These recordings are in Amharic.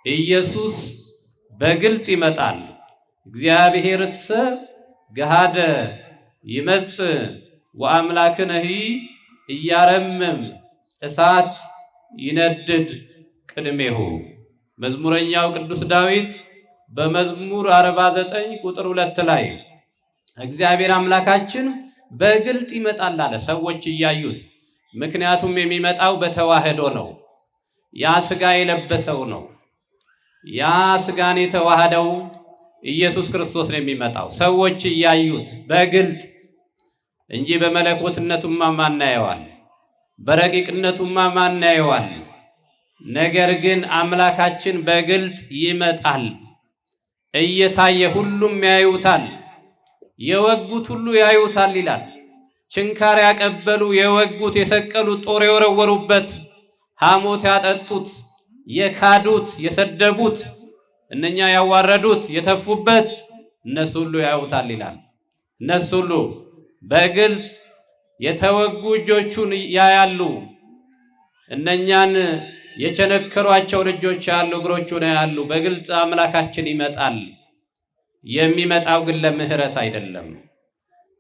ኢየሱስ በግልጥ ይመጣል። እግዚአብሔርሰ ገሃደ ይመጽእ ወአምላክነሂ እያረምም እሳት ይነድድ ቅድሜሁ። መዝሙረኛው ቅዱስ ዳዊት በመዝሙር 49 ቁጥር 2 ላይ እግዚአብሔር አምላካችን በግልጥ ይመጣል አለ፣ ሰዎች እያዩት። ምክንያቱም የሚመጣው በተዋህዶ ነው። ያ ሥጋ የለበሰው ነው። ያ ሥጋን የተዋህደው ኢየሱስ ክርስቶስ ነው የሚመጣው፣ ሰዎች እያዩት በግልጥ እንጂ በመለኮትነቱማ ማን ያየዋል? በረቂቅነቱማ ማን ያየዋል? ነገር ግን አምላካችን በግልጥ ይመጣል። እየታየ ሁሉም ያዩታል። የወጉት ሁሉ ያዩታል ይላል። ችንካር ያቀበሉ የወጉት፣ የሰቀሉት፣ ጦር የወረወሩበት፣ ሐሞት ያጠጡት፣ የካዱት፣ የሰደቡት፣ እነኛ ያዋረዱት፣ የተፉበት እነሱ ሁሉ ያዩታል ይላል። እነሱ ሁሉ በግልጽ የተወጉ እጆቹን ያያሉ። እነኛን የቸነከሯቸውን እጆች ያሉ እግሮቹን ያያሉ። በግልጽ አምላካችን ይመጣል። የሚመጣው ግን ለምህረት አይደለም።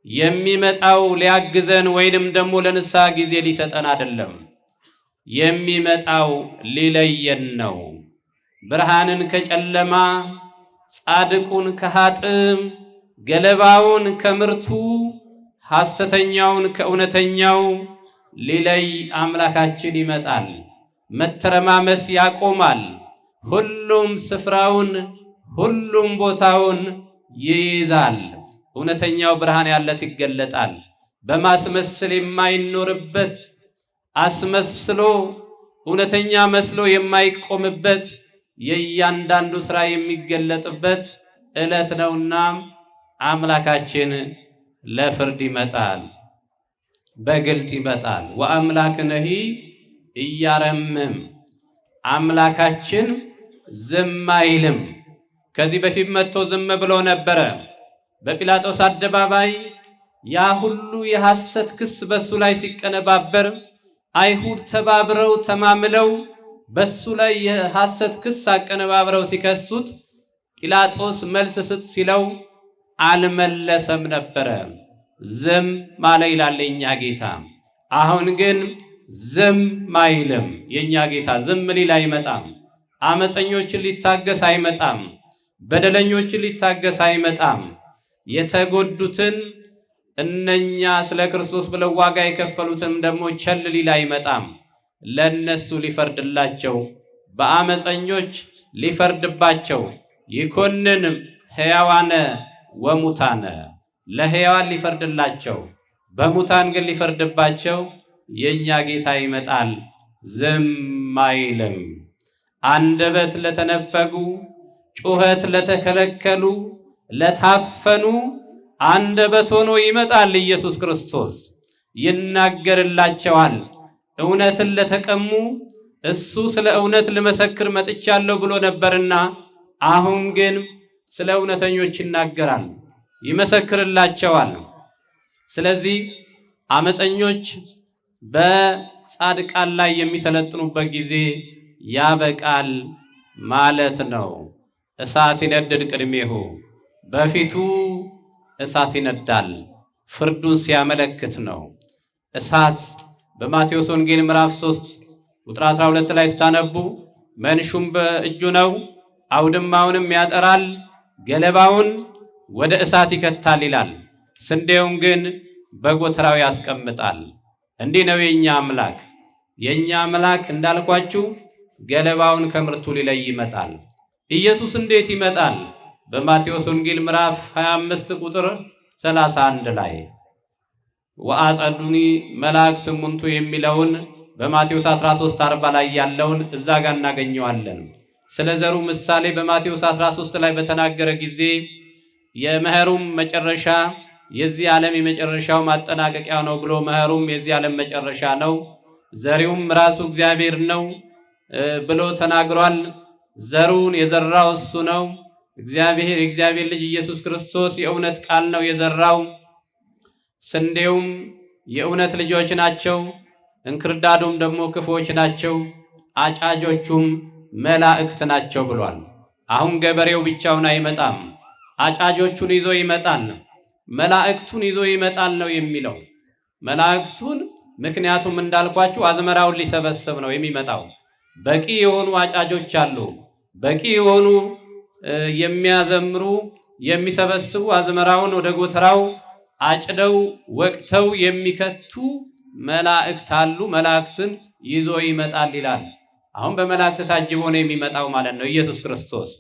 የሚመጣው ሊያግዘን ወይንም ደግሞ ለንስሐ ጊዜ ሊሰጠን አይደለም። የሚመጣው ሊለየን ነው። ብርሃንን ከጨለማ፣ ጻድቁን ከኃጥእ፣ ገለባውን ከምርቱ፣ ሐሰተኛውን ከእውነተኛው ሊለይ አምላካችን ይመጣል። መተረማመስ ያቆማል። ሁሉም ስፍራውን፣ ሁሉም ቦታውን ይይዛል። እውነተኛው ብርሃን ያለት ይገለጣል። በማስመሰል የማይኖርበት፣ አስመስሎ እውነተኛ መስሎ የማይቆምበት፣ የእያንዳንዱ ሥራ የሚገለጥበት ዕለት ነውና አምላካችን ለፍርድ ይመጣል። በግልጥ ይመጣል። ወአምላክነሂ እያረምም፣ አምላካችን ዝም አይልም። ከዚህ በፊት መጥቶ ዝም ብሎ ነበረ። በጲላጦስ አደባባይ ያ ሁሉ የሐሰት ክስ በሱ ላይ ሲቀነባበር አይሁድ ተባብረው ተማምለው በሱ ላይ የሐሰት ክስ አቀነባብረው ሲከሱት ጲላጦስ መልስ ስጥ ሲለው አልመለሰም ነበረ። ዝም ማለ ይላል የኛ ጌታ። አሁን ግን ዝም አይልም። የኛ ጌታ ዝም ሊል አይመጣም። አመፀኞችን ሊታገስ አይመጣም። በደለኞችን ሊታገስ አይመጣም። የተጎዱትን እነኛ ስለ ክርስቶስ ብለው ዋጋ የከፈሉትም ደግሞ ቸል ሊል አይመጣም። ለነሱ ሊፈርድላቸው፣ በአመፀኞች ሊፈርድባቸው፣ ይኮንን ሕያዋነ ወሙታነ፣ ለሕያዋን ሊፈርድላቸው፣ በሙታን ግን ሊፈርድባቸው የኛ ጌታ ይመጣል። ዝም አይልም። አንደበት ለተነፈጉ፣ ጩኸት ለተከለከሉ፣ ለታፈኑ አንደበት ሆኖ ይመጣል ኢየሱስ ክርስቶስ። ይናገርላቸዋል። እውነትን ለተቀሙ እሱ ስለ እውነት ልመሰክር መጥቻለሁ ብሎ ነበርና አሁን ግን ስለ እውነተኞች ይናገራል፣ ይመሰክርላቸዋል። ስለዚህ አመፀኞች በጻድቃን ላይ የሚሰለጥኑበት ጊዜ ያበቃል ማለት ነው። እሳት ይነድድ ቅድሜሁ፣ በፊቱ እሳት ይነዳል። ፍርዱን ሲያመለክት ነው። እሳት በማቴዎስ ወንጌል ምዕራፍ 3 ቁጥር 12 ላይ ስታነቡ መንሹም በእጁ ነው፣ አውድማውንም ያጠራል፣ ገለባውን ወደ እሳት ይከታል ይላል። ስንዴውን ግን በጎተራው ያስቀምጣል። እንዲህ ነው የኛ አምላክ። የኛ አምላክ እንዳልኳችሁ ገለባውን ከምርቱ ሊለይ ይመጣል። ኢየሱስ እንዴት ይመጣል? በማቴዎስ ወንጌል ምዕራፍ 25 ቁጥር 31 ላይ ወአጸዱኒ መላእክት እሙንቱ የሚለውን በማቴዎስ 13:40 ላይ ያለውን እዛ ጋር እናገኘዋለን። ስለ ዘሩ ምሳሌ በማቴዎስ 13 ላይ በተናገረ ጊዜ የመኸሩም መጨረሻ የዚህ ዓለም የመጨረሻው ማጠናቀቂያ ነው ብሎ መኸሩም የዚህ ዓለም መጨረሻ ነው፣ ዘሪውም ራሱ እግዚአብሔር ነው ብሎ ተናግሯል። ዘሩን የዘራው እሱ ነው። የእግዚአብሔር ልጅ ኢየሱስ ክርስቶስ የእውነት ቃል ነው የዘራው። ስንዴውም የእውነት ልጆች ናቸው፣ እንክርዳዱም ደግሞ ክፎች ናቸው። አጫጆቹም መላእክት ናቸው ብሏል። አሁን ገበሬው ብቻውን አይመጣም፣ አጫጆቹን ይዞ ይመጣል፣ መላእክቱን ይዞ ይመጣል ነው የሚለው። መላእክቱን ምክንያቱም እንዳልኳችሁ አዝመራውን ሊሰበስብ ነው የሚመጣው። በቂ የሆኑ አጫጆች አሉ፣ በቂ የሆኑ የሚያዘምሩ የሚሰበስቡ አዝመራውን ወደ ጎተራው አጭደው ወቅተው የሚከቱ መላእክት አሉ። መላእክትን ይዞ ይመጣል ይላል። አሁን በመላእክት ታጅቦ ነው የሚመጣው ማለት ነው ኢየሱስ ክርስቶስ።